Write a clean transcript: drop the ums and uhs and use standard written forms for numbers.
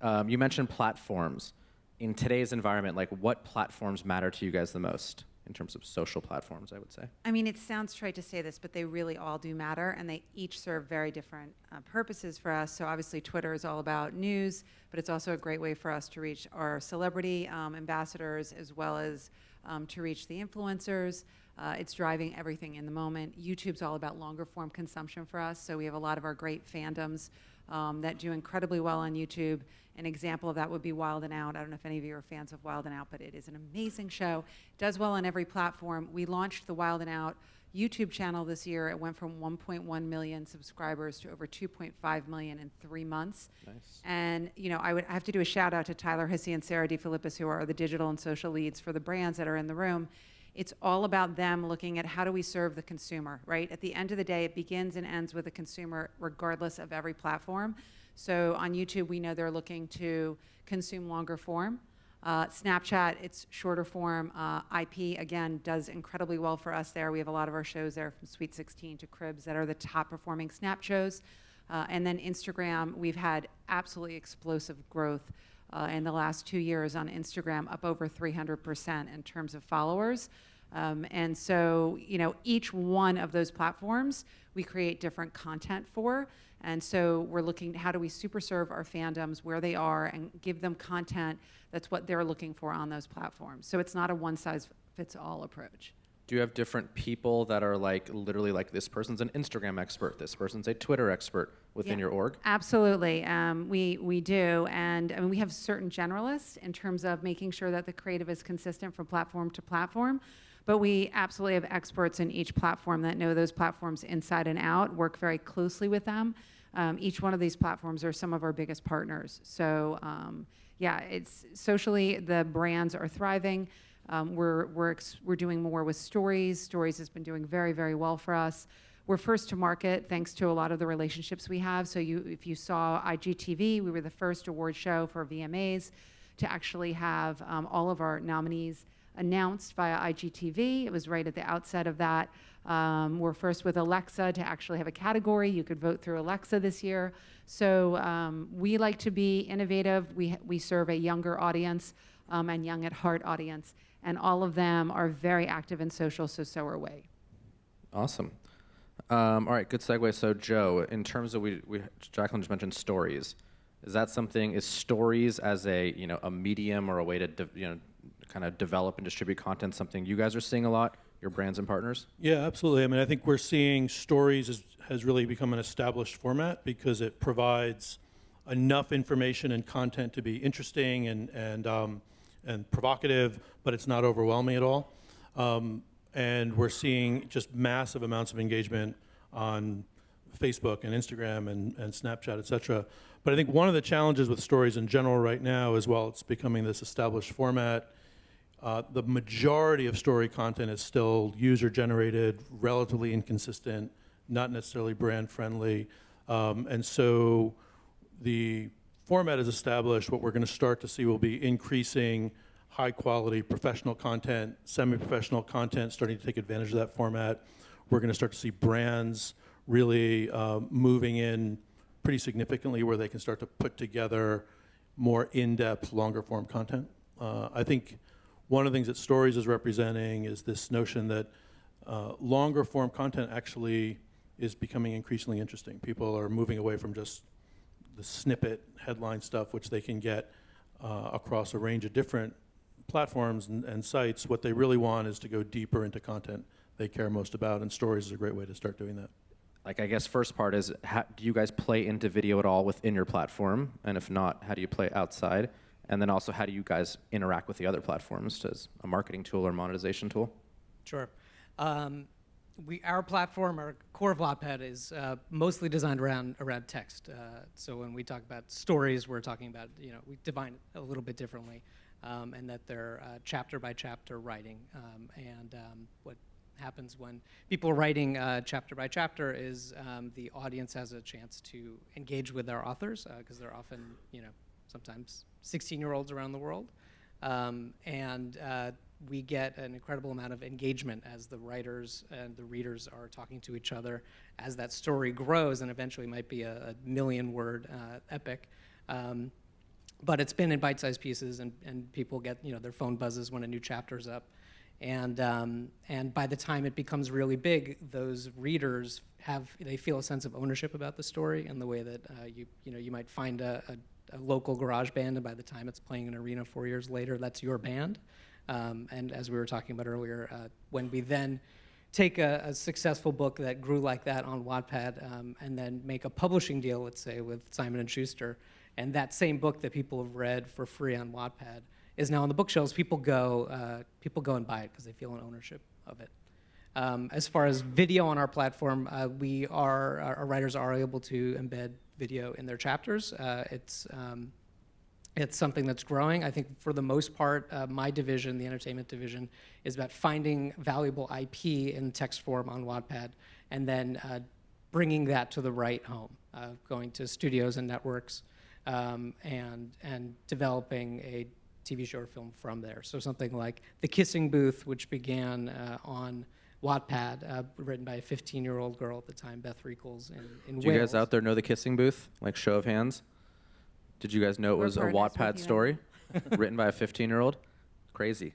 Jacqueline. You mentioned platforms. In today's environment, like what platforms matter to you guys the most in terms of social platforms, I would say? I mean, it sounds trite to say this, but they really all do matter, and they each serve very different purposes for us. So obviously Twitter is all about news, but it's also a great way for us to reach our celebrity ambassadors, as well as to reach the influencers. It's driving everything in the moment. YouTube's all about longer form consumption for us, so we have a lot of our great fandoms that do incredibly well on YouTube. An example of that would be Wild 'N Out. I don't know if any of you are fans of Wild 'N Out, but it is an amazing show. It does well on every platform. We launched the Wild 'N Out YouTube channel this year. It went from 1.1 million subscribers to over 2.5 million in 3 months. Nice. And I have to do a shout out to Tyler Hissey and Sarah DeFilippis, who are the digital and social leads for the brands that are in the room. It's all about them looking at how do we serve the consumer, right? At the end of the day, it begins and ends with the consumer, regardless of every platform. So on YouTube, we know they're looking to consume longer form. Snapchat, it's shorter form. IP, again, does incredibly well for us there. We have a lot of our shows there, from Sweet 16 to Cribs, that are the top performing Snap shows. And then Instagram, we've had absolutely explosive growth in the last 2 years on Instagram, up over 300% in terms of followers. And so, each one of those platforms, we create different content for. And so we're looking, how do we super serve our fandoms where they are and give them content that's what they're looking for on those platforms. So it's not a one-size-fits-all approach. Do you have different people that are literally this person's an Instagram expert, this person's a Twitter expert within your org? Absolutely, we do, and we have certain generalists in terms of making sure that the creative is consistent from platform to platform, but we absolutely have experts in each platform that know those platforms inside and out, work very closely with them. Each one of these platforms are some of our biggest partners. So it's socially, the brands are thriving. We're doing more with stories. Stories has been doing very, very well for us. We're first to market thanks to a lot of the relationships we have. So if you saw IGTV, we were the first award show for VMAs to actually have all of our nominees announced via IGTV. It was right at the outset of that. We're first with Alexa to actually have a category. You could vote through Alexa this year. So we like to be innovative. We serve a younger audience and young at heart audience. And all of them are very active in social, so are we. Awesome. All right, good segue. So Joe, in terms of, Jacqueline just mentioned stories. Is stories as a medium or a way to kind of develop and distribute content something you guys are seeing a lot, your brands and partners? Yeah, absolutely. I mean, I think we're seeing stories has really become an established format because it provides enough information and content to be interesting and provocative, but it's not overwhelming at all. And we're seeing just massive amounts of engagement on Facebook and Instagram and Snapchat, et cetera. But I think one of the challenges with stories in general right now is, while it's becoming this established format, the majority of story content is still user-generated, relatively inconsistent, not necessarily brand-friendly. And so the format is established. What we're going to start to see will be increasing high-quality professional content, semi-professional content starting to take advantage of that format. We're going to start to see brands really moving in pretty significantly where they can start to put together more in-depth, longer-form content. I think one of the things that Stories is representing is this notion that longer-form content actually is becoming increasingly interesting. People are moving away from just the snippet headline stuff, which they can get across a range of different platforms and sites. What they really want is to go deeper into content they care most about, and Stories is a great way to start doing that. I guess first part is, do you guys play into video at all within your platform? And if not, how do you play outside? And then also, how do you guys interact with the other platforms as a marketing tool or monetization tool? Sure. Our platform, our core VLOPhead is mostly designed around text. So when we talk about stories, we're talking about, we define it a little bit differently, and that they're chapter by chapter writing. What happens when people are writing chapter by chapter is the audience has a chance to engage with our authors, because they're often, sometimes 16-year-olds around the world. We get an incredible amount of engagement as the writers and the readers are talking to each other as that story grows and eventually might be a million-word epic. but it's been in bite-sized pieces, and people get, their phone buzzes when a new chapter's up. And by the time it becomes really big, those readers they feel a sense of ownership about the story, in the way that you might find a local garage band, and by the time it's playing an arena 4 years later, that's your band. And as we were talking about earlier, when we then take a successful book that grew like that on Wattpad, and then make a publishing deal, let's say, with Simon & Schuster, and that same book that people have read for free on Wattpad is now on the bookshelves, people go and buy it because they feel an ownership of it. As far as video on our platform, our writers are able to embed video in their chapters. It's something that's growing. I think for the most part, my division, the entertainment division, is about finding valuable IP in text form on Wattpad, and then bringing that to the right home, going to studios and networks, and developing a TV show or film from there. So something like The Kissing Booth, which began on Wattpad, written by a 15-year-old girl at the time, Beth Riekels, in Wales. Do you guys out there know The Kissing Booth? Like, show of hands. Did you guys know it was a Wattpad story written by a 15-year-old? Crazy.